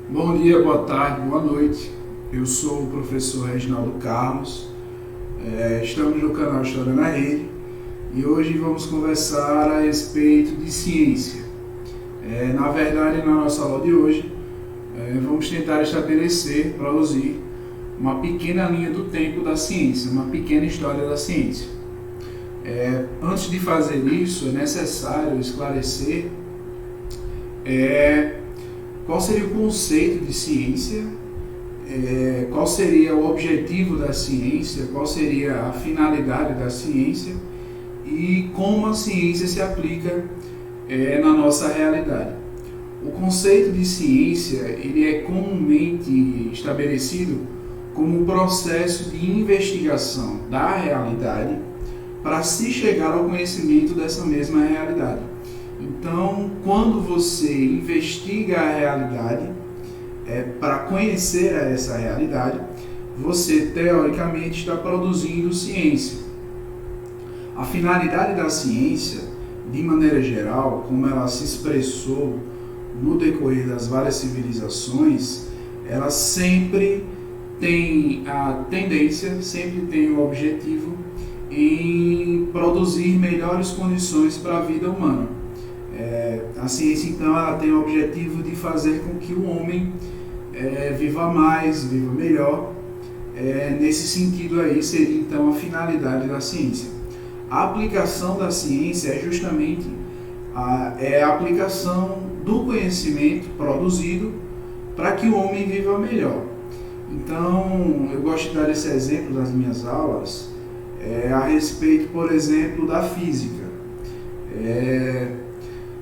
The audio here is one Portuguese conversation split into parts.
Bom dia, boa tarde, boa noite. Eu sou o professor Reginaldo Carlos. Estamos no canal História na Rede e hoje vamos conversar a respeito de ciência. Na verdade, na nossa aula de hoje, vamos tentar estabelecer, produzir uma pequena linha do tempo da ciência, uma pequena história da ciência. Antes de fazer isso, é necessário esclarecer qual seria o conceito de ciência, qual seria o objetivo da ciência, qual seria a finalidade da ciência e como a ciência se aplica na nossa realidade. O conceito de ciência ele é comumente estabelecido como um processo de investigação da realidade para se chegar ao conhecimento dessa mesma realidade. Então, quando você investiga a realidade para conhecer essa realidade, você teoricamente está produzindo ciência. A finalidade da ciência, de maneira geral, como ela se expressou no decorrer das várias civilizações, ela sempre tem a tendência, sempre tem o objetivo em produzir melhores condições para a vida humana. A ciência, então, ela tem o objetivo de fazer com que o homem viva mais, viva melhor. Nesse sentido aí seria, então, a finalidade da ciência. A aplicação da ciência é justamente a aplicação do conhecimento produzido para que o homem viva melhor. Então, eu gosto de dar esse exemplo nas minhas aulas a respeito, por exemplo, da física.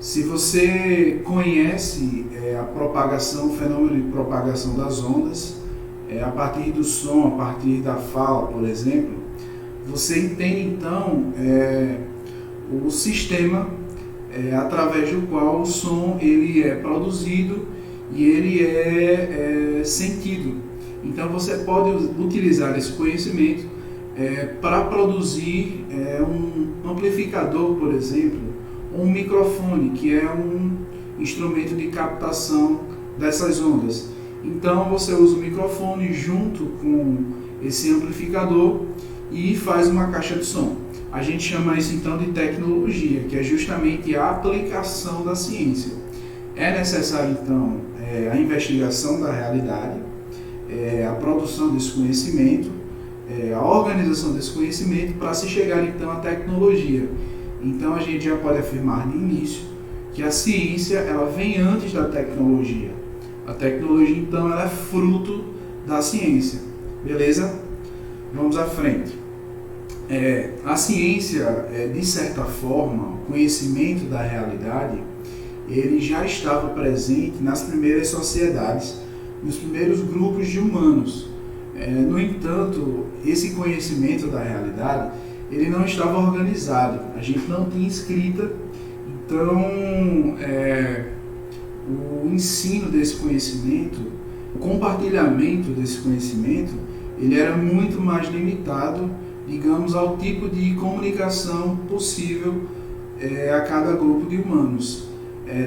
Se você conhece o fenômeno de propagação das ondas, a partir do som, a partir da fala, por exemplo, você entende então o sistema através do qual o som ele é produzido e ele é sentido. Então você pode utilizar esse conhecimento para produzir um amplificador, por exemplo, um microfone, que é um instrumento de captação dessas ondas. Então você usa o microfone junto com esse amplificador e faz uma caixa de som. A gente chama isso então de tecnologia, que é justamente a aplicação da ciência. É necessário então a investigação da realidade, a produção desse conhecimento, a organização desse conhecimento para se chegar então à tecnologia. Então a gente já pode afirmar no início que a ciência ela vem antes da tecnologia. A tecnologia então ela é fruto da ciência. Beleza? Vamos à frente. A ciência, de certa forma, o conhecimento da realidade, ele já estava presente nas primeiras sociedades, nos primeiros grupos de humanos. No entanto, esse conhecimento da realidade ele não estava organizado, a gente não tinha escrita, então o ensino desse conhecimento, o compartilhamento desse conhecimento, ele era muito mais limitado, digamos, ao tipo de comunicação possível a cada grupo de humanos.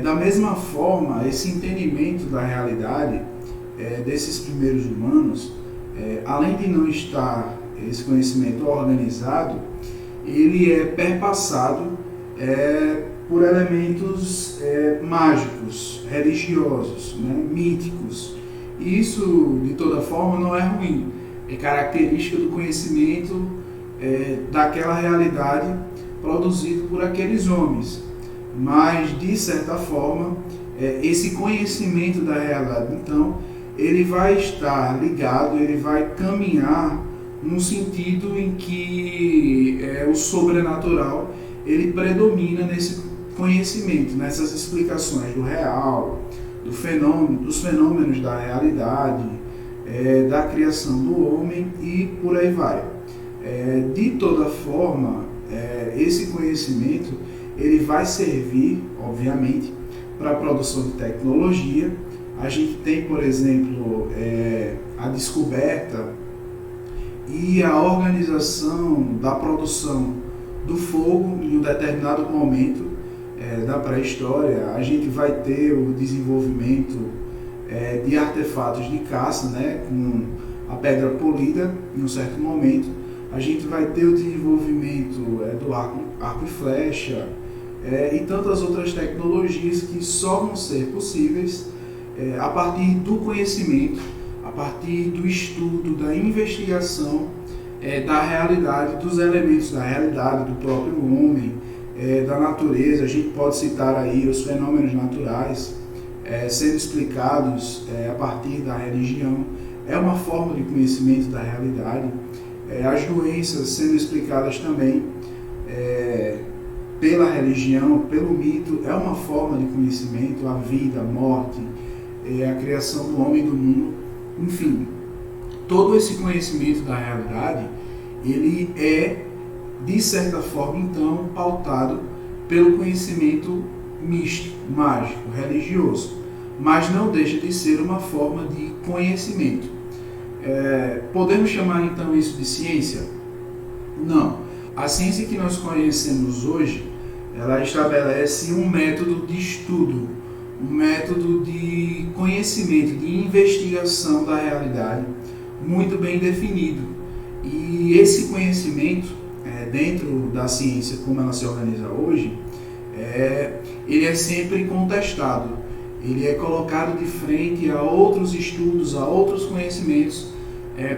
Da mesma forma, esse entendimento da realidade desses primeiros humanos, além de não estar esse conhecimento organizado, ele é perpassado por elementos mágicos, religiosos, míticos. E isso, de toda forma, não é ruim. É característica do conhecimento daquela realidade produzido por aqueles homens. Mas, de certa forma, esse conhecimento da realidade, então, ele vai estar ligado, ele vai caminhar num sentido em que o sobrenatural ele predomina nesse conhecimento, nessas explicações do real, dos fenômenos da realidade, da criação do homem e por aí vai. De toda forma, esse conhecimento ele vai servir, obviamente, para a produção de tecnologia. A gente tem, por exemplo, a descoberta e a organização da produção do fogo em um determinado momento da pré-história. A gente vai ter o desenvolvimento de artefatos de caça, né, com a pedra polida em um certo momento. A gente vai ter o desenvolvimento do arco e flecha e tantas outras tecnologias que só vão ser possíveis a partir do conhecimento, a partir do estudo, da investigação da realidade, dos elementos da realidade, do próprio homem, da natureza. A gente pode citar aí os fenômenos naturais sendo explicados a partir da religião. É uma forma de conhecimento da realidade. As doenças sendo explicadas também pela religião, pelo mito, é uma forma de conhecimento. A vida, a morte, a criação do homem e do mundo, enfim, todo esse conhecimento da realidade, ele é, de certa forma, então, pautado pelo conhecimento místico, mágico, religioso, mas não deixa de ser uma forma de conhecimento. Podemos chamar então isso de ciência? Não. A ciência que nós conhecemos hoje, ela estabelece um método de estudo, um método de conhecimento, de investigação da realidade muito bem definido. E esse conhecimento, dentro da ciência como ela se organiza hoje, ele é sempre contestado, ele é colocado de frente a outros estudos, a outros conhecimentos,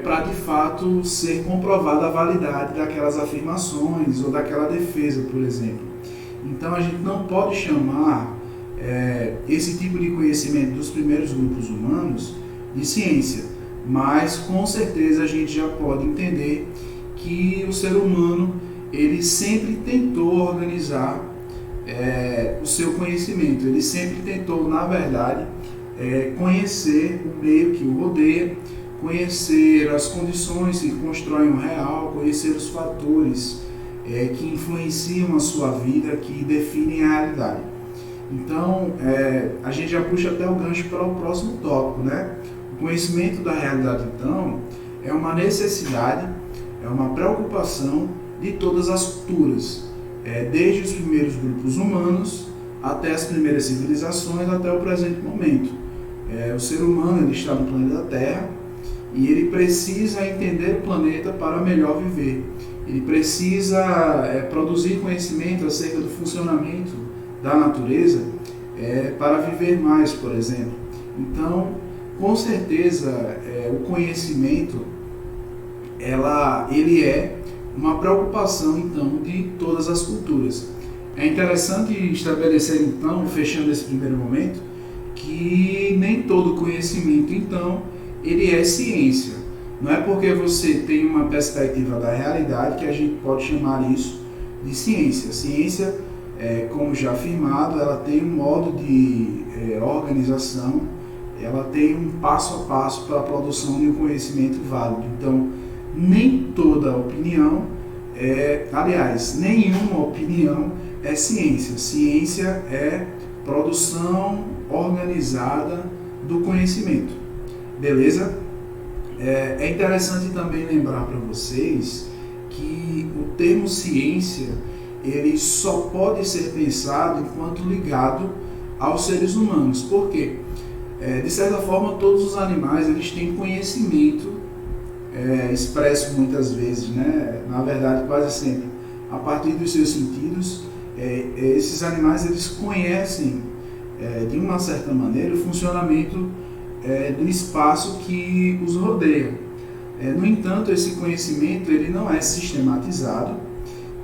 para de fato ser comprovada a validade daquelas afirmações ou daquela defesa, por exemplo. Então a gente não pode chamar esse tipo de conhecimento dos primeiros grupos humanos de ciência, mas com certeza a gente já pode entender que o ser humano ele sempre tentou organizar o seu conhecimento, ele sempre tentou, na verdade, conhecer o meio que o rodeia, conhecer as condições que constroem o real, conhecer os fatores que influenciam a sua vida, que definem a realidade. Então, a gente já puxa até o gancho para o próximo tópico, né? O conhecimento da realidade, então, é uma necessidade, é uma preocupação de todas as culturas, desde os primeiros grupos humanos até as primeiras civilizações, até o presente momento. O ser humano ele está no planeta Terra e ele precisa entender o planeta para melhor viver. Ele precisa produzir conhecimento acerca do funcionamento da natureza para viver mais, por exemplo. Então, com certeza, o conhecimento ele é uma preocupação, então, de todas as culturas. É interessante estabelecer, então, fechando esse primeiro momento, que nem todo conhecimento, então, ele é ciência. Não é porque você tem uma perspectiva da realidade que a gente pode chamar isso de ciência. Ciência, como já afirmado, ela tem um modo de organização, ela tem um passo a passo para a produção de um conhecimento válido. Então, nem toda opinião, nenhuma opinião é ciência. Ciência é produção organizada do conhecimento. Beleza? É interessante também lembrar para vocês que o termo ciência ele só pode ser pensado enquanto ligado aos seres humanos. Por quê? De certa forma, todos os animais eles têm conhecimento expresso muitas vezes, né? Na verdade, quase sempre, a partir dos seus sentidos. Esses animais eles conhecem, de uma certa maneira, o funcionamento do espaço que os rodeia. No entanto, esse conhecimento ele não é sistematizado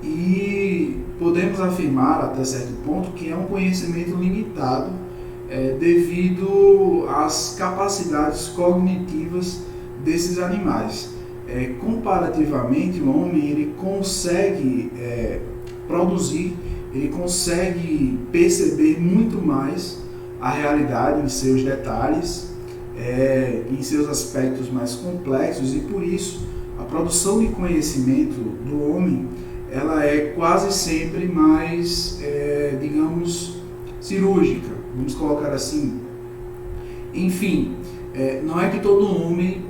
e podemos afirmar até certo ponto que é um conhecimento limitado devido às capacidades cognitivas desses animais. Comparativamente, o homem ele consegue produzir, ele consegue perceber muito mais a realidade em seus detalhes, em seus aspectos mais complexos, e por isso a produção de conhecimento do homem ela é quase sempre mais, digamos, cirúrgica, vamos colocar assim. Enfim, não é que todo homem,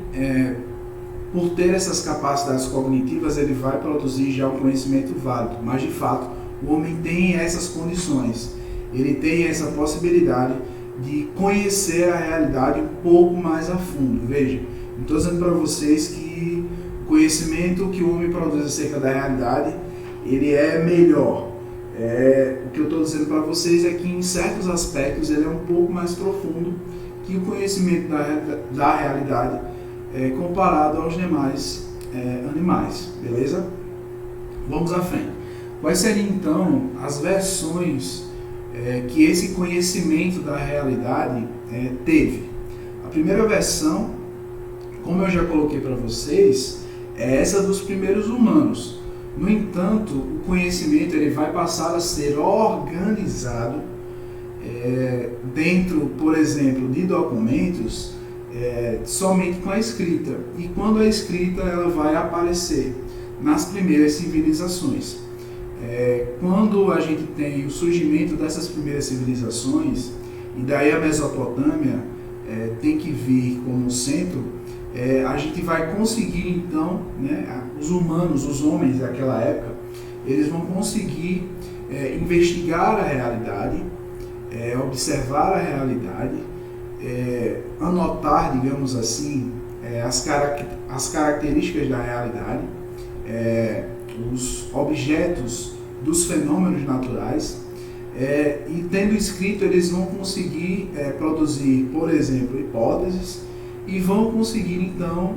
por ter essas capacidades cognitivas, ele vai produzir já um conhecimento válido, mas de fato o homem tem essas condições, ele tem essa possibilidade de conhecer a realidade um pouco mais a fundo. Veja, não estou dizendo para vocês que o conhecimento que o homem produz acerca da realidade, ele é melhor. O que eu estou dizendo para vocês é que em certos aspectos ele é um pouco mais profundo que o conhecimento da realidade comparado aos demais animais, beleza? Vamos à frente. Quais seriam então as versões que esse conhecimento da realidade teve? A primeira versão, como eu já coloquei para vocês, é essa dos primeiros humanos. No entanto, o conhecimento ele vai passar a ser organizado dentro, por exemplo, de documentos somente com a escrita. E quando a escrita ela vai aparecer nas primeiras civilizações. Quando a gente tem o surgimento dessas primeiras civilizações, e daí a Mesopotâmia tem que vir como centro, a gente vai conseguir então, os humanos, os homens daquela época, eles vão conseguir investigar a realidade, observar a realidade, anotar, digamos assim, as características da realidade, os objetos dos fenômenos naturais, e tendo escrito eles vão conseguir produzir, por exemplo, hipóteses, e vão conseguir então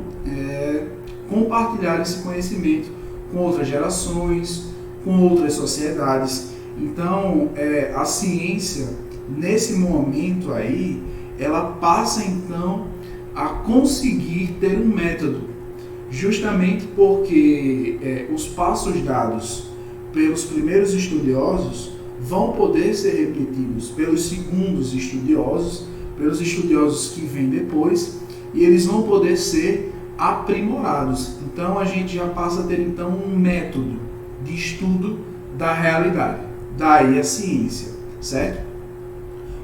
compartilhar esse conhecimento com outras gerações, com outras sociedades. Então a ciência nesse momento aí ela passa então a conseguir ter um método, justamente porque os passos dados pelos primeiros estudiosos vão poder ser repetidos pelos segundos estudiosos, pelos estudiosos que vêm depois, e eles vão poder ser aprimorados. Então a gente já passa a ter então um método de estudo da realidade, daí a ciência, certo?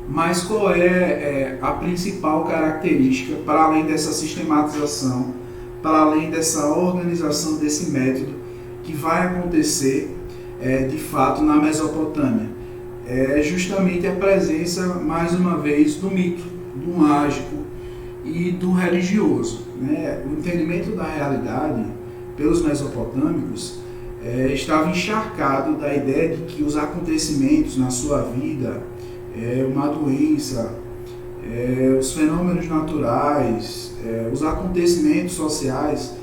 Mas qual é a principal característica, para além dessa sistematização, para além dessa organização desse método que vai acontecer de fato na Mesopotâmia? É justamente a presença, mais uma vez, do mito, do mágico e do religioso. O entendimento da realidade pelos mesopotâmicos estava encharcado da ideia de que os acontecimentos na sua vida, uma doença, os fenômenos naturais, os acontecimentos sociais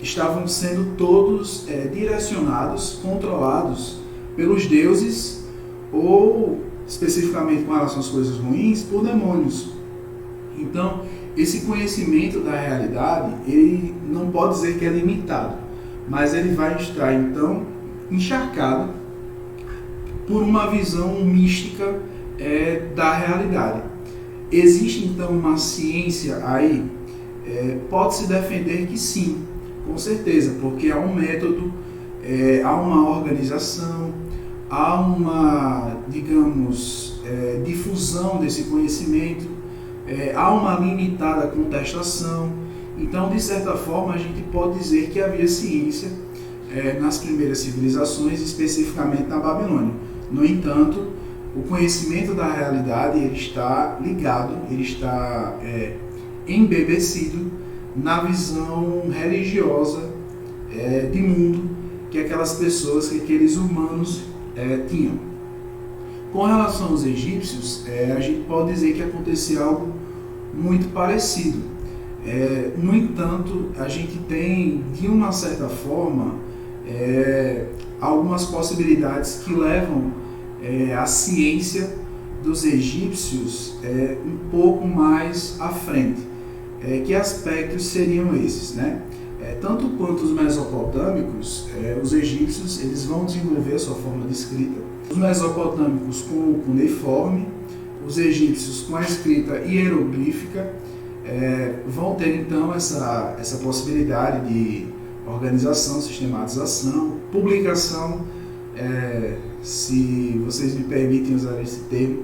estavam sendo todos direcionados, controlados pelos deuses ou, especificamente com relação às coisas ruins, por demônios. Então, esse conhecimento da realidade, ele não pode dizer que é limitado, mas ele vai estar, então, encharcado por uma visão mística da realidade. Existe, então, uma ciência aí? Pode-se defender que sim, com certeza, porque há um método, há uma organização, há uma, digamos, difusão desse conhecimento, há uma limitada contestação. Então, de certa forma, a gente pode dizer que havia ciência nas primeiras civilizações, especificamente na Babilônia. No entanto, o conhecimento da realidade ele está ligado, ele está embebecido na visão religiosa de mundo que aquelas pessoas, que aqueles humanos tinham. Com relação aos egípcios, a gente pode dizer que acontecia algo muito parecido. No entanto, a gente tem, de uma certa forma, algumas possibilidades que levam a ciência dos egípcios um pouco mais à frente. Que aspectos seriam esses, né? Tanto quanto os mesopotâmicos, os egípcios eles vão desenvolver a sua forma de escrita. Os mesopotâmicos com o cuneiforme, os egípcios com a escrita hieroglífica, vão ter então essa possibilidade de organização, sistematização, publicação, se vocês me permitem usar esse termo,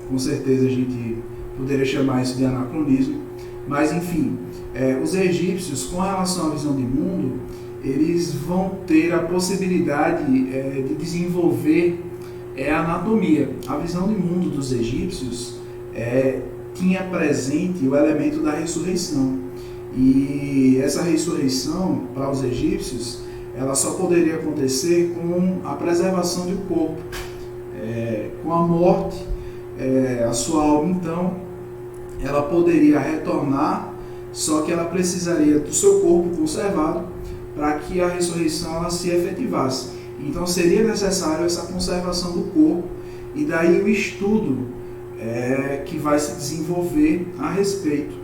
com certeza a gente poderia chamar isso de anacronismo, mas enfim, os egípcios, com relação à visão de mundo, eles vão ter a possibilidade de desenvolver é a anatomia. A visão de mundo dos egípcios tinha presente o elemento da ressurreição. E essa ressurreição, para os egípcios, ela só poderia acontecer com a preservação do corpo. Com a morte, a sua alma, então, ela poderia retornar, só que ela precisaria do seu corpo conservado para que a ressurreição ela se efetivasse. Então seria necessário essa conservação do corpo, e daí o estudo que vai se desenvolver a respeito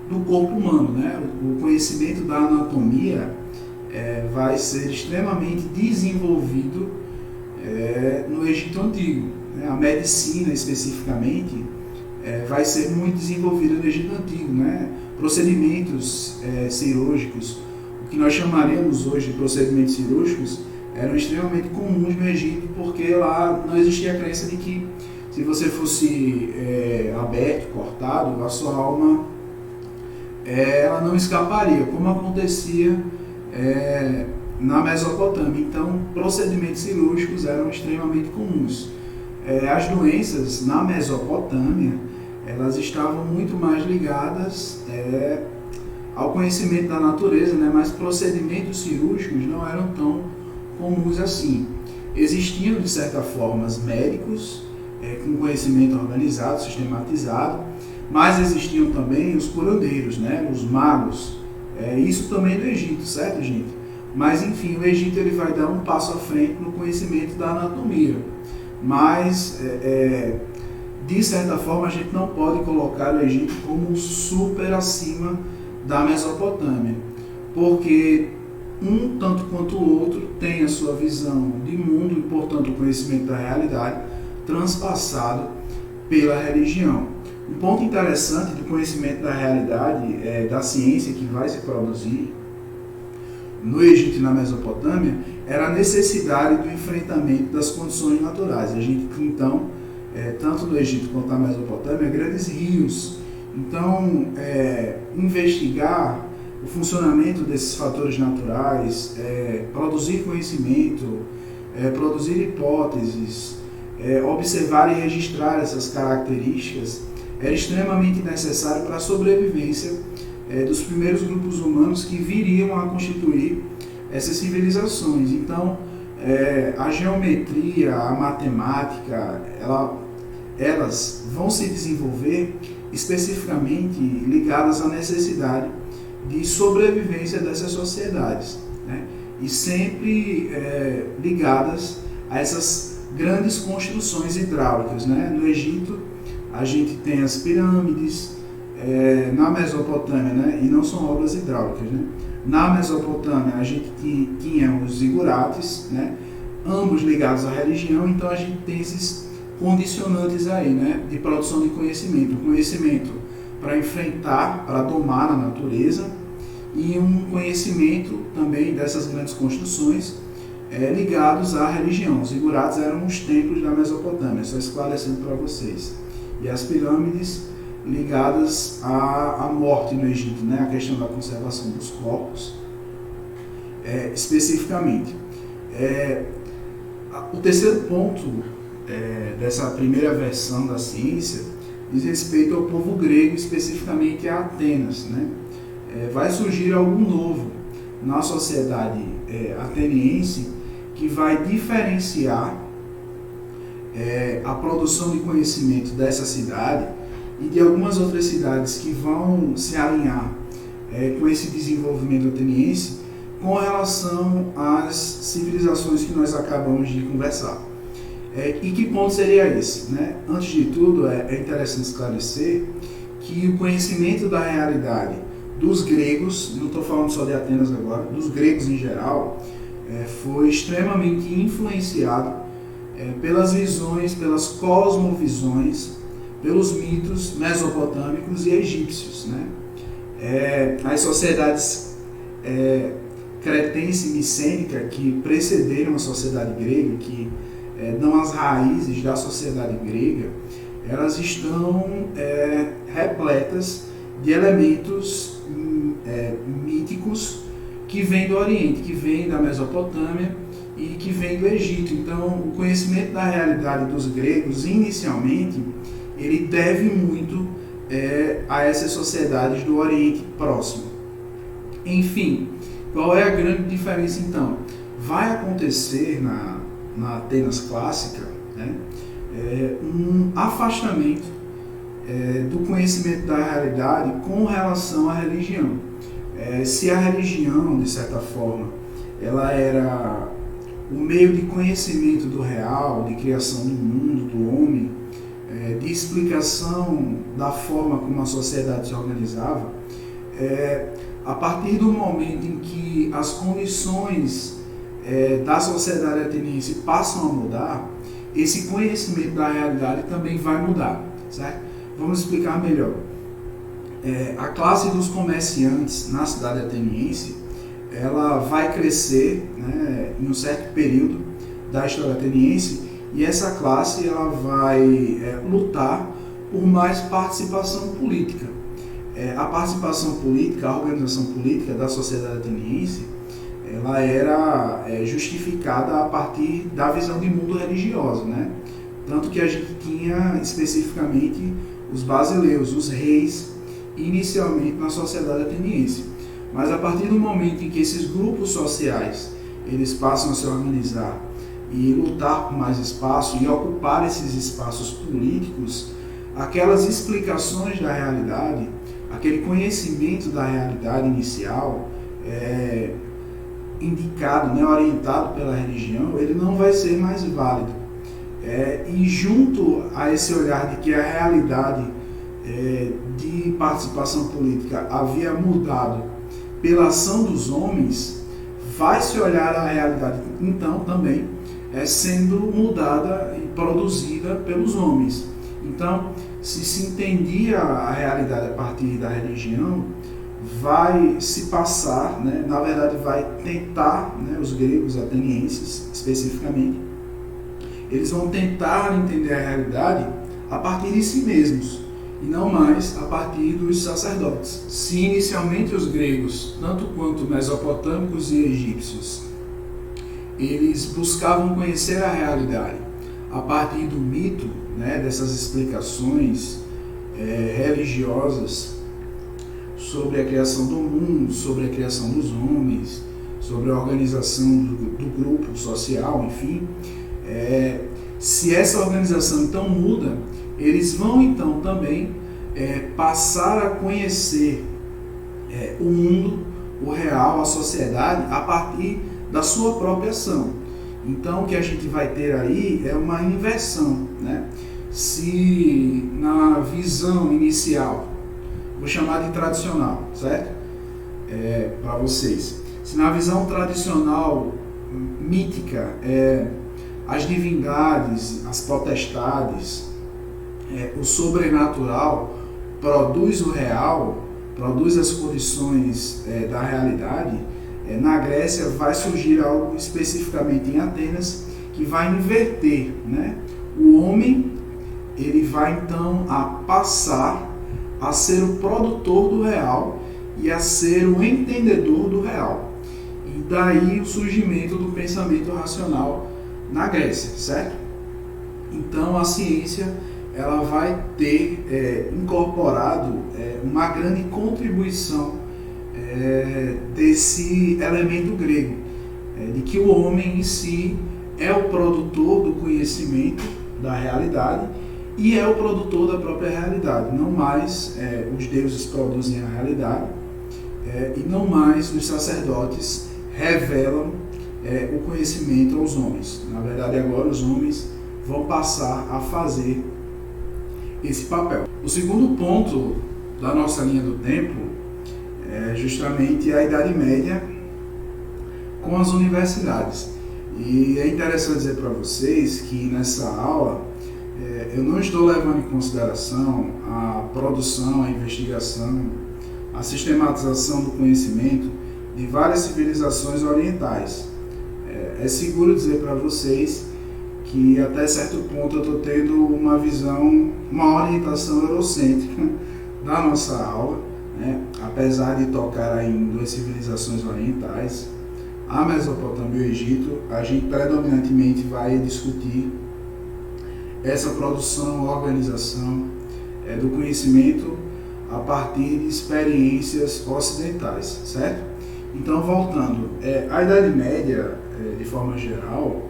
do corpo humano, né? O conhecimento da anatomia vai ser extremamente desenvolvido no Egito Antigo, né? A medicina especificamente vai ser muito desenvolvida no Egito Antigo, né? Procedimentos cirúrgicos, o que nós chamaríamos hoje de procedimentos cirúrgicos, eram extremamente comuns no Egito, porque lá não existia a crença de que se você fosse aberto, cortado, a sua alma ela não escaparia, como acontecia na Mesopotâmia. Então, procedimentos cirúrgicos eram extremamente comuns. As doenças na Mesopotâmia, elas estavam muito mais ligadas ao conhecimento da natureza, né? Mas procedimentos cirúrgicos não eram tão comuns assim. Existiam, de certa forma, médicos com conhecimento organizado, sistematizado, mas existiam também os curandeiros, né? Os magos. Isso também no Egito, certo, gente? Mas, enfim, o Egito ele vai dar um passo à frente no conhecimento da anatomia. Mas, de certa forma, a gente não pode colocar o Egito como super acima da Mesopotâmia, porque um, tanto quanto o outro, tem a sua visão de mundo e, portanto, o conhecimento da realidade transpassado pela religião. Um ponto interessante do conhecimento da realidade, da ciência que vai se produzir no Egito e na Mesopotâmia, era a necessidade do enfrentamento das condições naturais. A gente tem, então, tanto no Egito quanto na Mesopotâmia, grandes rios. Então, investigar o funcionamento desses fatores naturais, produzir conhecimento, produzir hipóteses, observar e registrar essas características, era extremamente necessário para a sobrevivência dos primeiros grupos humanos que viriam a constituir essas civilizações. Então, a geometria, a matemática, elas vão se desenvolver especificamente ligadas à necessidade de sobrevivência dessas sociedades, né? E sempre ligadas a essas grandes construções hidráulicas, né? No Egito, a gente tem as pirâmides, na Mesopotâmia, né? E não são obras hidráulicas, né? Na Mesopotâmia, a gente tinha os zigurates, né? Ambos ligados à religião, então a gente tem esses condicionantes aí, né? De produção de conhecimento. O conhecimento para enfrentar, para domar a natureza, e um conhecimento também dessas grandes construções ligados à religião. Os zigurates eram os templos da Mesopotâmia, só esclarecendo para vocês. E as pirâmides ligadas à morte no Egito, né? A questão da conservação dos corpos, especificamente. O terceiro ponto dessa primeira versão da ciência diz respeito ao povo grego, especificamente a Atenas, né? Vai surgir algo novo na sociedade ateniense que vai diferenciar a produção de conhecimento dessa cidade e de algumas outras cidades que vão se alinhar com esse desenvolvimento ateniense com relação às civilizações que nós acabamos de conversar. E que ponto seria esse, né? Antes de tudo, é interessante esclarecer que o conhecimento da realidade dos gregos, não estou falando só de Atenas agora, dos gregos em geral, foi extremamente influenciado pelas visões, pelas cosmovisões, pelos mitos mesopotâmicos e egípcios, né? As sociedades cretense e micênica que precederam a sociedade grega, que dão as raízes da sociedade grega, elas estão repletas de elementos míticos que vêm do Oriente, que vêm da Mesopotâmia e que vem do Egito. Então, o conhecimento da realidade dos gregos, inicialmente, ele deve muito a essas sociedades do Oriente Próximo. Enfim, qual é a grande diferença então? Vai acontecer na Atenas clássica, né, um afastamento do conhecimento da realidade com relação à religião. Se a religião, de certa forma, ela era o meio de conhecimento do real, de criação do mundo, do homem, de explicação da forma como a sociedade se organizava, a partir do momento em que as condições da sociedade ateniense passam a mudar, esse conhecimento da realidade também vai mudar, certo? Vamos explicar melhor. A classe dos comerciantes na cidade ateniense, ela vai crescer, né, em um certo período da história ateniense, e essa classe ela vai lutar por mais participação política. A participação política, a organização política da sociedade ateniense, ela era justificada a partir da visão de mundo religiosa, né? Tanto que a gente tinha especificamente os basileus, os reis, inicialmente na sociedade ateniense. Mas a partir do momento em que esses grupos sociais eles passam a se organizar e lutar por mais espaço e ocupar esses espaços políticos, aquelas explicações da realidade, aquele conhecimento da realidade inicial, indicado, né, orientado pela religião, ele não vai ser mais válido. E junto a esse olhar de que a realidade de participação política havia mudado pela ação dos homens, vai se olhar a realidade então também sendo mudada e produzida pelos homens. Então, se entendia a realidade a partir da religião, vai se passar, né, na verdade vai tentar, né, os gregos atenienses especificamente, eles vão tentar entender a realidade a partir de si mesmos e não mais a partir dos sacerdotes. Se inicialmente os gregos, tanto quanto mesopotâmicos e egípcios, eles buscavam conhecer a realidade a partir do mito, né, dessas explicações religiosas sobre a criação do mundo, sobre a criação dos homens, sobre a organização do grupo social, enfim. Se essa organização então muda, eles vão então também passar a conhecer o mundo, o real, a sociedade, a partir da sua própria ação. Então o que a gente vai ter aí é uma inversão, né? Se na visão inicial, vou chamar de tradicional, certo? Para vocês. Se na visão tradicional, mítica, as divindades, as potestades, o sobrenatural produz o real, produz as condições da realidade, na Grécia vai surgir algo especificamente em Atenas que vai inverter, né? O homem ele vai então a passar a ser o produtor do real e a ser o entendedor do real. E daí o surgimento do pensamento racional na Grécia, certo? Então a ciência ela vai ter incorporado uma grande contribuição desse elemento grego, de que o homem em si é o produtor do conhecimento da realidade e é o produtor da própria realidade. Não mais os deuses produzem a realidade e não mais os sacerdotes revelam o conhecimento aos homens. Na verdade, agora os homens vão passar a fazer esse papel. O segundo ponto da nossa linha do tempo é justamente a Idade Média com as universidades. E é interessante dizer para vocês que nessa aula eu não estou levando em consideração a produção, a investigação, a sistematização do conhecimento de várias civilizações orientais. É seguro dizer para vocês que até certo ponto eu estou tendo uma visão, uma orientação eurocêntrica da nossa aula, né? Apesar de tocar em duas civilizações orientais, a Mesopotâmia e o Egito, a gente predominantemente vai discutir essa produção, organização do conhecimento a partir de experiências ocidentais, certo? Então, voltando, a Idade Média, de forma geral,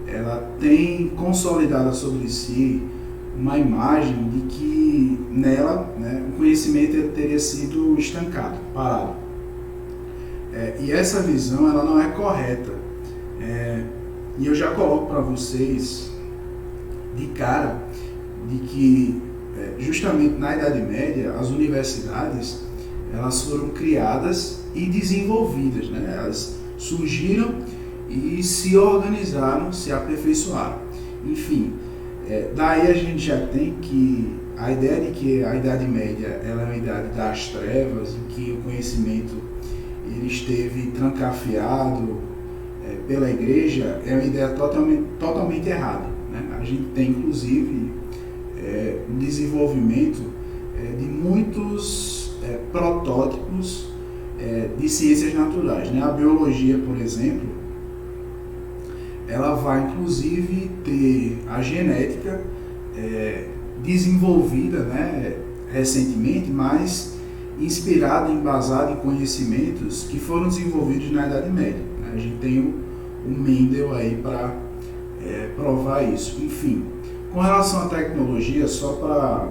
ela tem consolidado sobre si uma imagem de que nela, né, o conhecimento ele teria sido estancado, parado. E essa visão ela não é correta. E eu já coloco para vocês de cara de que justamente na Idade Média as universidades elas foram criadas e desenvolvidas, né? Elas surgiram e se organizaram, se aperfeiçoaram. Enfim, daí a gente já tem que a ideia de que a Idade Média ela é uma idade das trevas, em que o conhecimento ele esteve trancafiado pela igreja, é uma ideia totalmente errada, né? A gente tem inclusive um desenvolvimento de muitos protótipos de ciências naturais, né? A biologia, por exemplo, ela vai inclusive ter a genética desenvolvida, né, recentemente, mas inspirada, embasada em conhecimentos que foram desenvolvidos na Idade Média, né? A gente tem o Mendel aí para provar isso. Enfim, com relação à tecnologia, só para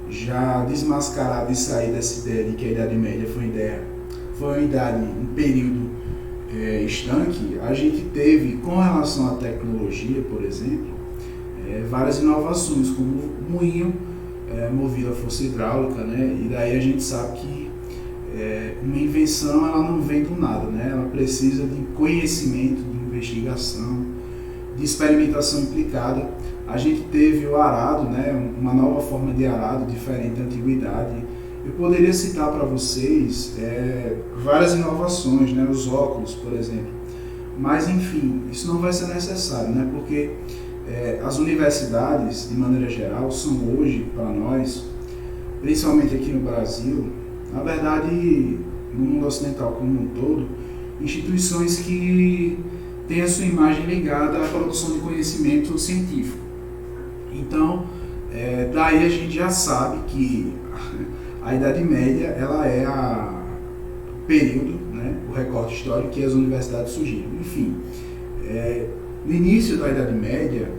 já desmascarar de sair dessa ideia de que a Idade Média foi um período estanque, a gente teve, com relação à tecnologia, por exemplo, várias inovações, como o moinho movido a força hidráulica, né? E daí a gente sabe que uma invenção ela não vem do nada, né? Ela precisa de conhecimento, de investigação, de experimentação implicada. A gente teve o arado, né? Uma nova forma de arado diferente da antiguidade. Eu poderia citar para vocês várias inovações, né? Os óculos, por exemplo. Mas, enfim, isso não vai ser necessário, né? Porque as universidades, de maneira geral, são hoje, para nós, principalmente aqui no Brasil, na verdade, no mundo ocidental como um todo, instituições que têm a sua imagem ligada à produção de conhecimento científico. Então, daí a gente já sabe que a Idade Média ela é o período, né, o recorte histórico que as universidades surgiram. Enfim, no início da Idade Média,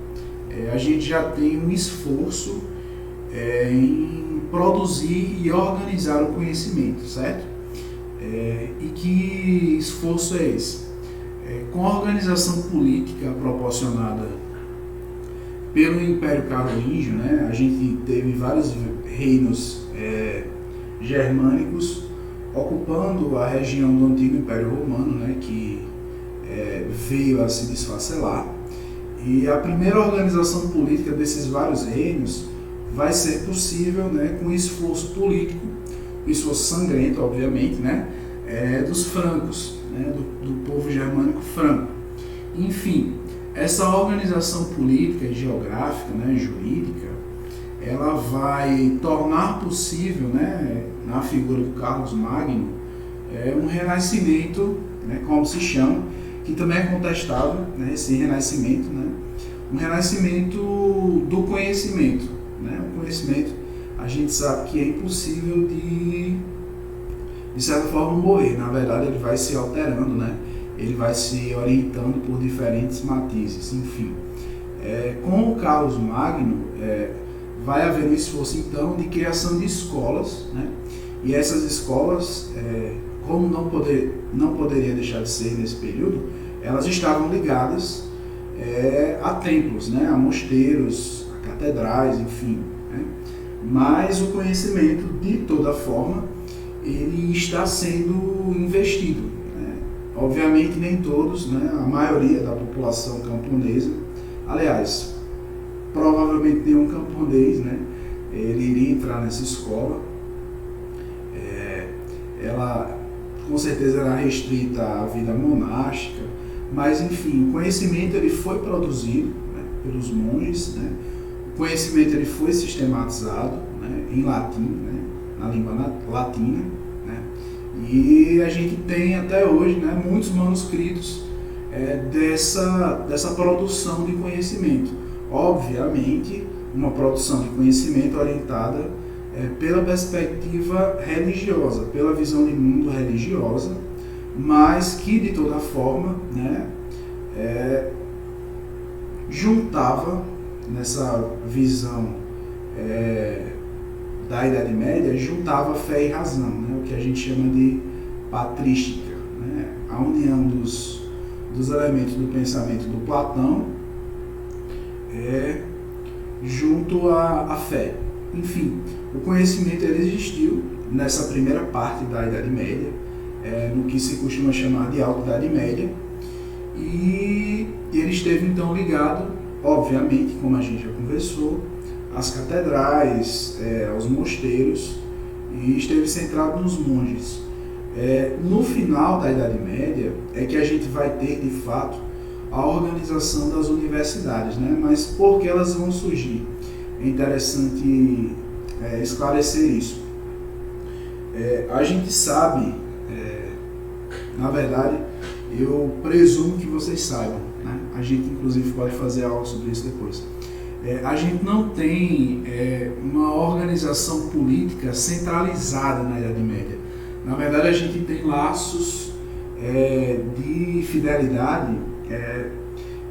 a gente já tem um esforço em produzir e organizar o conhecimento, certo? E que esforço é esse? Com a organização política proporcionada pelo Império Carolíngio, né, a gente teve vários reinos germânicos ocupando a região do antigo Império Romano, né, que veio a se desfacelar. E a primeira organização política desses vários reinos vai ser possível, né, com esforço político, esforço sangrento, obviamente, né, dos francos, né, do povo germânico franco. Enfim, essa organização política e geográfica, né, jurídica, ela vai tornar possível, né, na figura do Carlos Magno, um renascimento, né, como se chama, que também é contestável, né, esse renascimento, né, um renascimento do conhecimento, né, o conhecimento a gente sabe que é impossível de certa forma morrer, na verdade ele vai se alterando, né, ele vai se orientando por diferentes matizes, enfim. Com o Carlos Magno, vai haver um esforço então de criação de escolas, né, e essas escolas, como não poderia deixar de ser nesse período, elas estavam ligadas a templos, né, a mosteiros, a catedrais, enfim, né? Mas o conhecimento, de toda forma, ele está sendo investido, né? Obviamente nem todos, né, a maioria da população camponesa, aliás, provavelmente nenhum camponês, né, ele iria entrar nessa escola. Ela com certeza era restrita à vida monástica, mas enfim, o conhecimento ele foi produzido, né, pelos monges, né, o conhecimento ele foi sistematizado, né, em latim, né, na língua latina, né, E a gente tem até hoje, né, muitos manuscritos dessa produção de conhecimento. Obviamente, uma produção de conhecimento orientada pela perspectiva religiosa, pela visão de mundo religiosa, mas que de toda forma, né, juntava nessa visão da Idade Média, juntava fé e razão, né, o que a gente chama de patrística, né, a união dos elementos do pensamento do Platão junto à fé. Enfim, o conhecimento ele existiu nessa primeira parte da Idade Média, no que se costuma chamar de Alta Idade Média, e ele esteve então ligado, obviamente, como a gente já conversou, às catedrais, aos mosteiros, e esteve centrado nos monges. No final da Idade Média é que a gente vai ter, de fato, a organização das universidades, né? Mas por que elas vão surgir? É interessante esclarecer isso. A gente sabe, na verdade, eu presumo que vocês saibam, né? A gente inclusive pode fazer algo sobre isso depois. A gente não tem uma organização política centralizada na Idade Média. Na verdade, a gente tem laços de fidelidade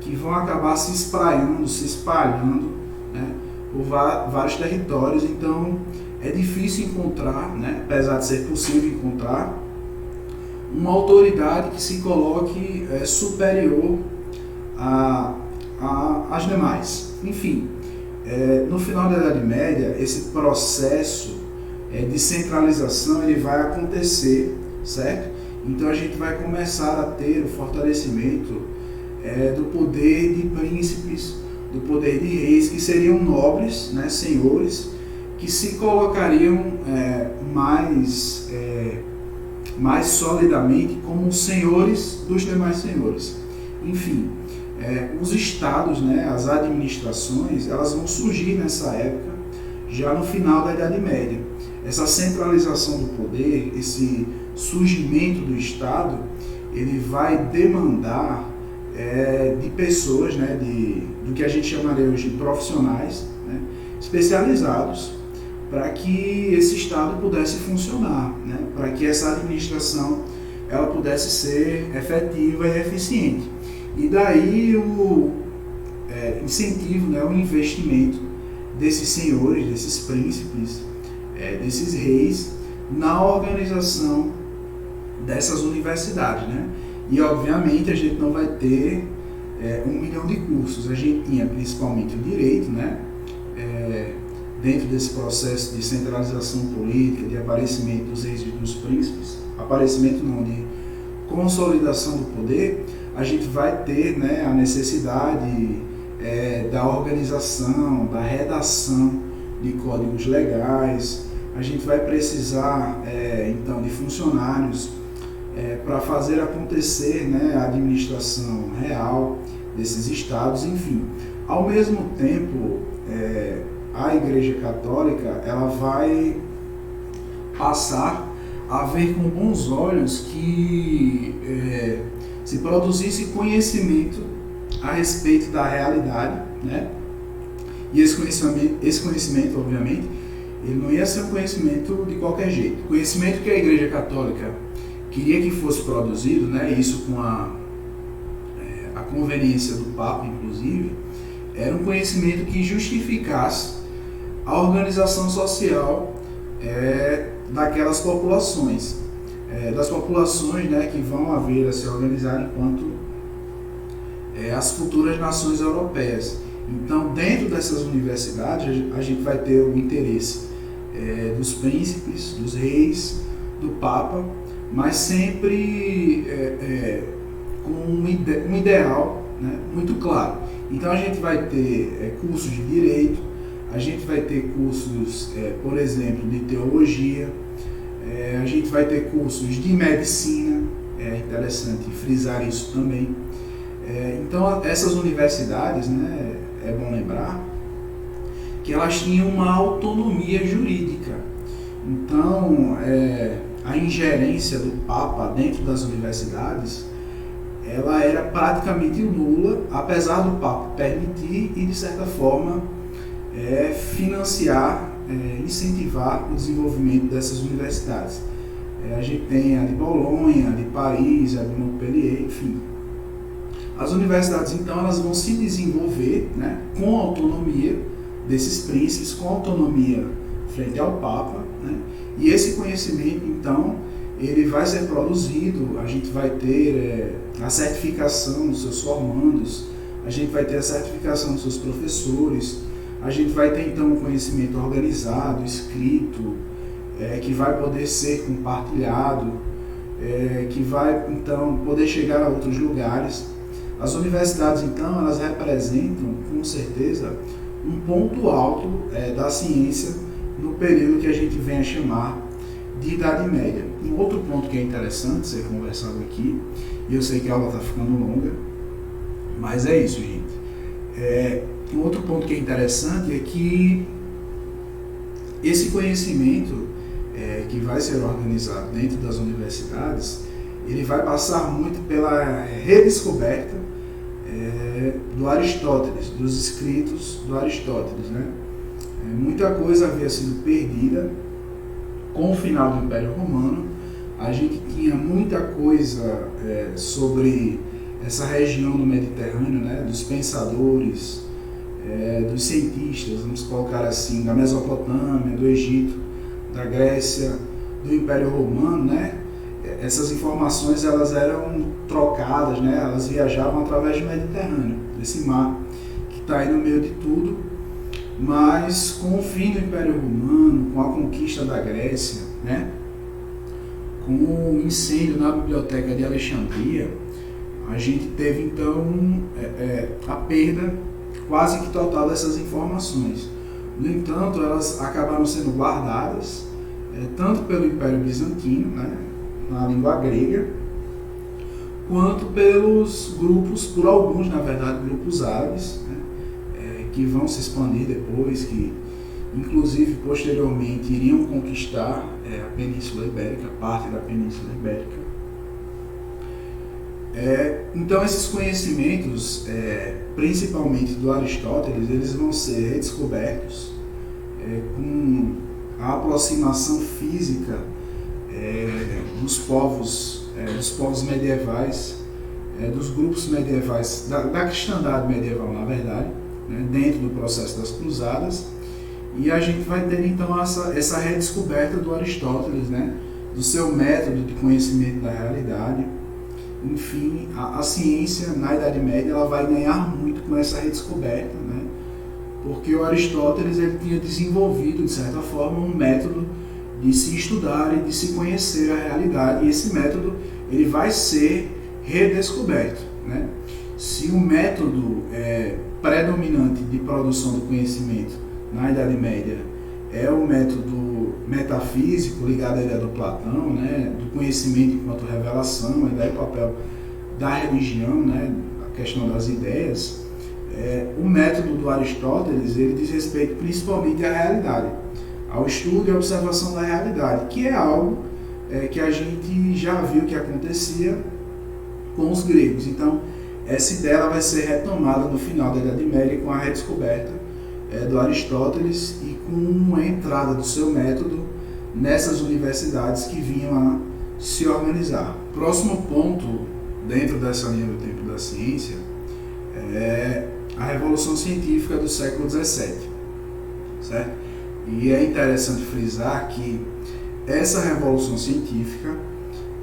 que vão acabar se espalhando, né, por vários territórios. Então, é difícil encontrar, né, apesar de ser possível encontrar, uma autoridade que se coloque superior às demais. Enfim, no final da Idade Média, esse processo de centralização ele vai acontecer, certo? Então a gente vai começar a ter o fortalecimento do poder de príncipes, do poder de reis, que seriam nobres, né, senhores, que se colocariam mais solidamente como senhores dos demais senhores. Enfim, os estados, né, as administrações, elas vão surgir nessa época, já no final da Idade Média. Essa centralização do poder, esse surgimento do Estado, ele vai demandar de pessoas, né, do que a gente chamaria hoje de profissionais, né, especializados, para que esse Estado pudesse funcionar, né, para que essa administração ela pudesse ser efetiva e eficiente. E daí o incentivo, né, o investimento desses senhores, desses príncipes, desses reis, na organização dessas universidades, né? E obviamente a gente não vai ter 1 milhão de cursos. A gente tinha principalmente o direito, né? Dentro desse processo de centralização política, de aparecimento dos reis e dos príncipes, aparecimento não, de consolidação do poder, a gente vai ter, né, a necessidade da organização, da redação de códigos legais. A gente vai precisar então de funcionários para fazer acontecer, né, a administração real desses estados. Enfim, ao mesmo tempo, a Igreja Católica ela vai passar a ver com bons olhos que se produzisse conhecimento a respeito da realidade, né? E esse conhecimento, obviamente, ele não ia ser um conhecimento de qualquer jeito. O conhecimento que a Igreja Católica queria que fosse produzido, né, isso com a conveniência do Papa, inclusive, era um conhecimento que justificasse a organização social daquelas populações, das populações, né, que vão vir a se organizar enquanto as futuras nações europeias. Então, dentro dessas universidades, a gente vai ter o interesse dos príncipes, dos reis, do Papa, mas sempre com um ideal, né, muito claro. Então, a gente vai ter cursos de direito, a gente vai ter cursos, por exemplo, de teologia, a gente vai ter cursos de medicina, é interessante frisar isso também. Então, essas universidades, né, é bom lembrar que elas tinham uma autonomia jurídica. Então, a ingerência do Papa dentro das universidades, ela era praticamente nula, apesar do Papa permitir e, de certa forma, financiar, incentivar o desenvolvimento dessas universidades. A gente tem a de Bolonha, a de Paris, a de Montpellier, enfim. As universidades, então, elas vão se desenvolver, né, com autonomia desses príncipes, com autonomia frente ao Papa, né, e esse conhecimento, então, ele vai ser produzido, a gente vai ter a certificação dos seus formandos, a gente vai ter a certificação dos seus professores, a gente vai ter, então, um conhecimento organizado, escrito, que vai poder ser compartilhado, que vai, então, poder chegar a outros lugares. As universidades, então, elas representam, com certeza, um ponto alto da ciência no período que a gente vem a chamar de Idade Média. Um outro ponto que é interessante ser conversado aqui, e eu sei que a aula está ficando longa, mas é isso, gente. Um outro ponto que é interessante é que esse conhecimento que vai ser organizado dentro das universidades, ele vai passar muito pela redescoberta do Aristóteles, dos escritos do Aristóteles, né? Muita coisa havia sido perdida com o final do Império Romano. A gente tinha muita coisa sobre essa região do Mediterrâneo, né? Dos pensadores, dos cientistas, vamos colocar assim, da Mesopotâmia, do Egito, da Grécia, do Império Romano, né? Essas informações, elas eram trocadas, né? Elas viajavam através do Mediterrâneo, desse mar que está aí no meio de tudo. Mas com o fim do Império Romano, com a conquista da Grécia, né? Com o incêndio na Biblioteca de Alexandria, a gente teve então a perda quase que total dessas informações. No entanto, elas acabaram sendo guardadas tanto pelo Império Bizantino, né, na língua grega, quanto pelos grupos, por alguns, na verdade, grupos árabes, né, que vão se expandir depois, que inclusive posteriormente iriam conquistar a Península Ibérica, parte da Península Ibérica. Então esses conhecimentos, principalmente do Aristóteles, eles vão ser redescobertos com a aproximação física dos povos medievais, dos grupos medievais, da cristandade medieval, na verdade, né, dentro do processo das cruzadas. E a gente vai ter então essa redescoberta do Aristóteles, né, do seu método de conhecimento da realidade. Enfim, a ciência na Idade Média ela vai ganhar muito com essa redescoberta, né? Porque o Aristóteles ele tinha desenvolvido, de certa forma, um método de se estudar e de se conhecer a realidade, e esse método ele vai ser redescoberto, né? Se o método predominante de produção do conhecimento na Idade Média é o método metafísico ligado à ideia do Platão, né, do conhecimento enquanto revelação, a ideia do papel da religião, né, a questão das ideias, o método do Aristóteles ele diz respeito principalmente à realidade, ao estudo e à observação da realidade, que é algo que a gente já viu que acontecia com os gregos. Então, essa ideia ela vai ser retomada no final da Idade Média com a redescoberta do Aristóteles e com a entrada do seu método nessas universidades que vinham a se organizar. Próximo ponto dentro dessa linha do tempo da ciência é a Revolução Científica do século XVII, certo? E é interessante frisar que essa Revolução Científica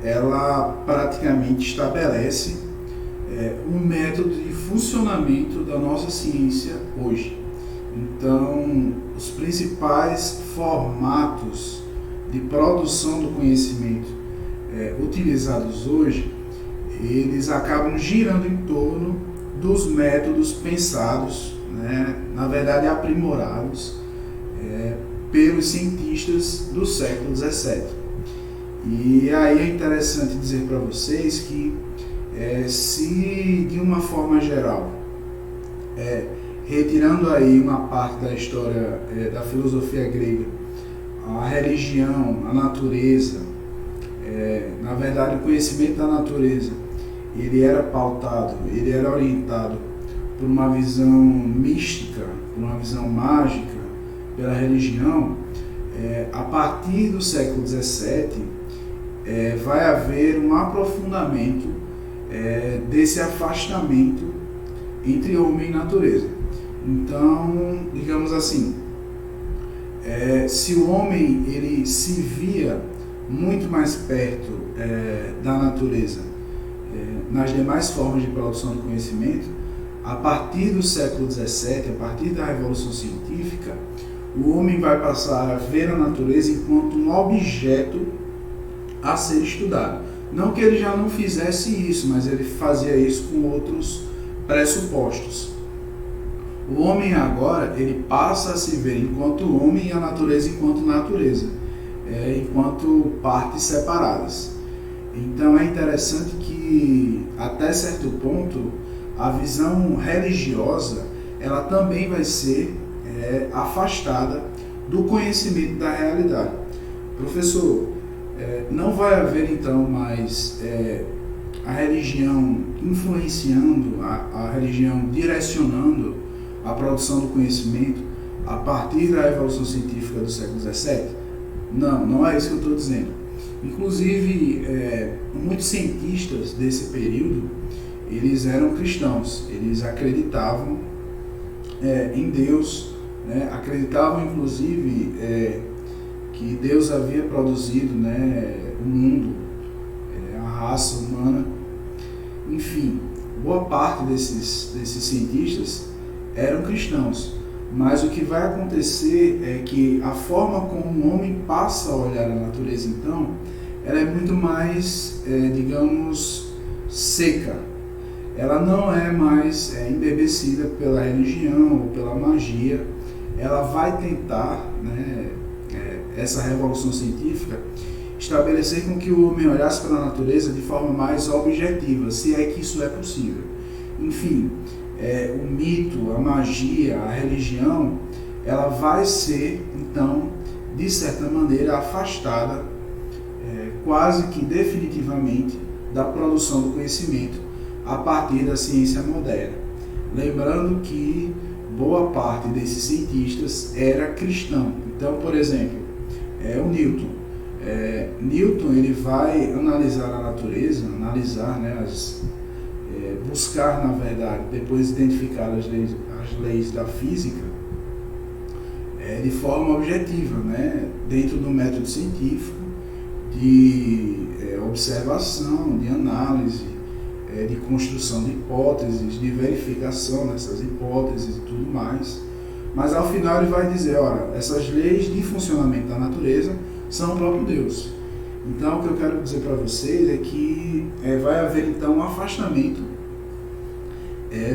ela praticamente estabelece um método de funcionamento da nossa ciência hoje. Então, os principais formatos de produção do conhecimento utilizados hoje, eles acabam girando em torno dos métodos pensados, né, na verdade aprimorados, pelos cientistas do século XVII. E aí é interessante dizer para vocês que se de uma forma geral, retirando aí uma parte da história da filosofia grega, a religião, a natureza, Na verdade, o conhecimento da natureza, ele era pautado, ele era orientado por uma visão mística, por uma visão mágica, pela religião. A partir do século XVII, vai haver um aprofundamento desse afastamento entre homem e natureza. Então, digamos assim, se o homem ele se via muito mais perto da natureza nas demais formas de produção de conhecimento, a partir do século XVII, a partir da Revolução Científica, o homem vai passar a ver a natureza enquanto um objeto a ser estudado. Não que ele já não fizesse isso, mas ele fazia isso com outros pressupostos. O homem agora, ele passa a se ver enquanto homem e a natureza enquanto natureza, enquanto partes separadas. Então é interessante que, até certo ponto, a visão religiosa ela também vai ser afastada do conhecimento da realidade. Professor, não vai haver então mais a religião influenciando, a religião direcionando a produção do conhecimento a partir da Revolução Científica do século XVII? Não, não é isso que eu estou dizendo. Inclusive, muitos cientistas desse período, eles eram cristãos, eles acreditavam em Deus, né? Acreditavam inclusive que Deus havia produzido, né, o mundo, a raça humana. Enfim, boa parte desses cientistas eram cristãos, mas o que vai acontecer é que a forma como o homem passa a olhar a natureza, então, ela é muito mais, digamos, seca. Ela não é mais embebecida pela religião ou pela magia. Ela vai tentar, né, essa revolução científica, estabelecer com que o homem olhasse para a natureza de forma mais objetiva, se é que isso é possível. Enfim, o mito, a magia, a religião, ela vai ser, então, de certa maneira, afastada, quase que definitivamente, da produção do conhecimento a partir da ciência moderna. Lembrando que boa parte desses cientistas era cristão. Então, por exemplo, o Newton. Newton ele vai analisar a natureza, né, buscar, na verdade, depois identificar as leis da física de forma objetiva, né, dentro do método científico de observação, de análise, de construção de hipóteses, de verificação dessas hipóteses e tudo mais. Mas ao final ele vai dizer, olha, essas leis de funcionamento da natureza são o próprio Deus. Então o que eu quero dizer para vocês é que vai haver então um afastamento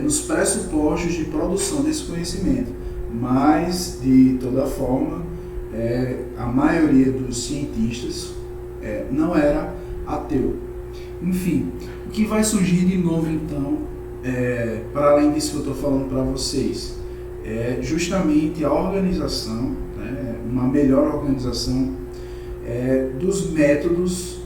nos pressupostos de produção desse conhecimento. Mas, de toda forma, a maioria dos cientistas não era ateu. Enfim, o que vai surgir de novo então, para além disso que eu estou falando para vocês, é justamente a organização, né, uma melhor organização dos métodos,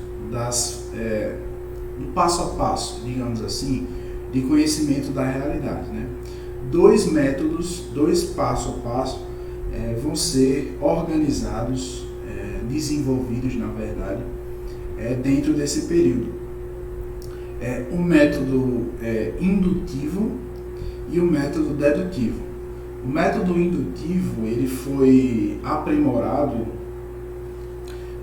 do passo a passo, digamos assim, de conhecimento da realidade, né? Dois métodos, dois passo a passo, vão ser organizados, desenvolvidos, na verdade, dentro desse período. O método indutivo e o método dedutivo. O método indutivo ele foi aprimorado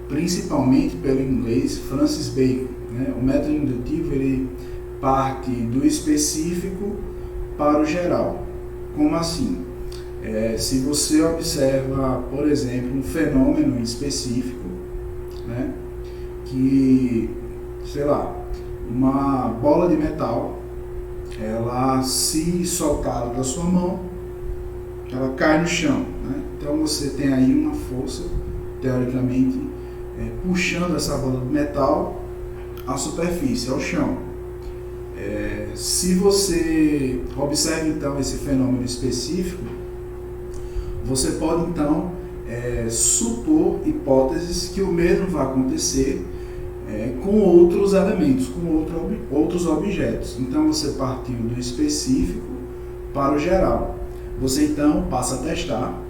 principalmente pelo inglês Francis Bacon, né? O método indutivo ele parte do específico para o geral. Como assim? Se você observa, por exemplo, um fenômeno específico, né, que, sei lá, uma bola de metal, ela se soltar da sua mão, ela cai no chão, né? Então você tem aí uma força, teoricamente, puxando essa bola de metal à superfície, ao chão. Se você observa então esse fenômeno específico, você pode então supor hipóteses que o mesmo vai acontecer com outros elementos, com outros objetos. Então você partiu do específico para o geral. Você então passa a testar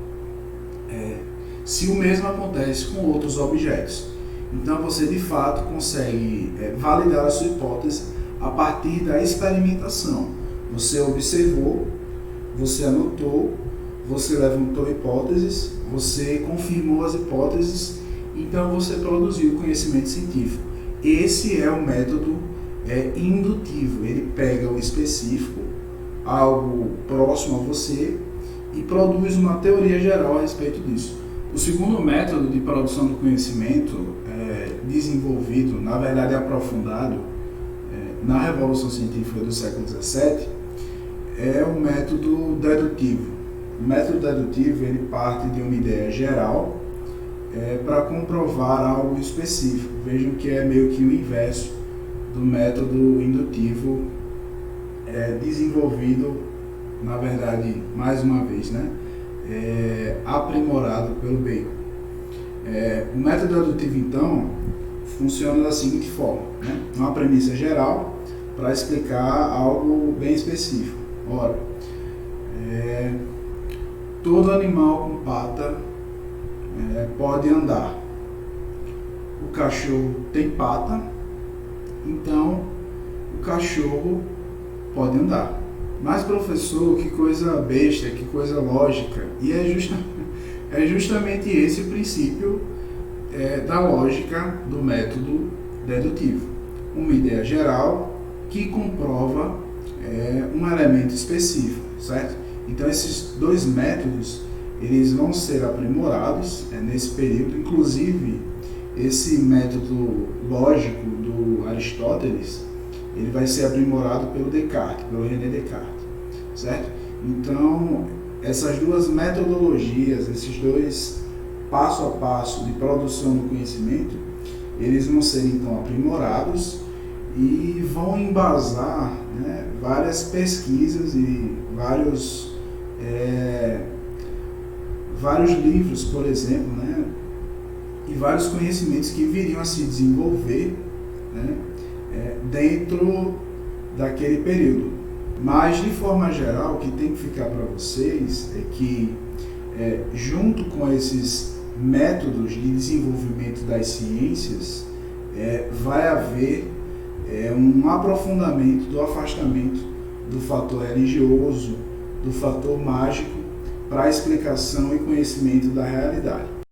se o mesmo acontece com outros objetos. Então você de fato consegue validar a sua hipótese a partir da experimentação. Você observou, você anotou, você levantou hipóteses, você confirmou as hipóteses, então você produziu conhecimento científico. Esse é o método indutivo. Ele pega o específico, algo próximo a você, e produz uma teoria geral a respeito disso. O segundo método de produção do conhecimento desenvolvido, na verdade aprofundado, na Revolução Científica do século XVII, é o método dedutivo. O método dedutivo ele parte de uma ideia geral para comprovar algo específico. Vejam que é meio que o inverso do método indutivo desenvolvido, na verdade, mais uma vez, aprimorado pelo Bacon. O método dedutivo, então, funciona da seguinte forma, uma premissa geral para explicar algo bem específico. Ora, todo animal com pata pode andar. O cachorro tem pata, então o cachorro pode andar. Mas, professor, que coisa besta, que coisa lógica. E é justamente esse o princípio da lógica do método dedutivo. Uma ideia geral que comprova um elemento específico, certo? Então, esses dois métodos eles vão ser aprimorados nesse período. Inclusive, esse método lógico do Aristóteles ele vai ser aprimorado pelo Descartes, pelo René Descartes, certo? Então, essas duas metodologias, esses dois passo a passo de produção do conhecimento, eles vão ser então aprimorados e vão embasar várias pesquisas e vários livros, por exemplo, e vários conhecimentos que viriam a se desenvolver dentro daquele período. Mas, de forma geral, o que tem que ficar para vocês é que, junto com esses métodos de desenvolvimento das ciências, vai haver um aprofundamento do afastamento do fator religioso, do fator mágico, para a explicação e conhecimento da realidade.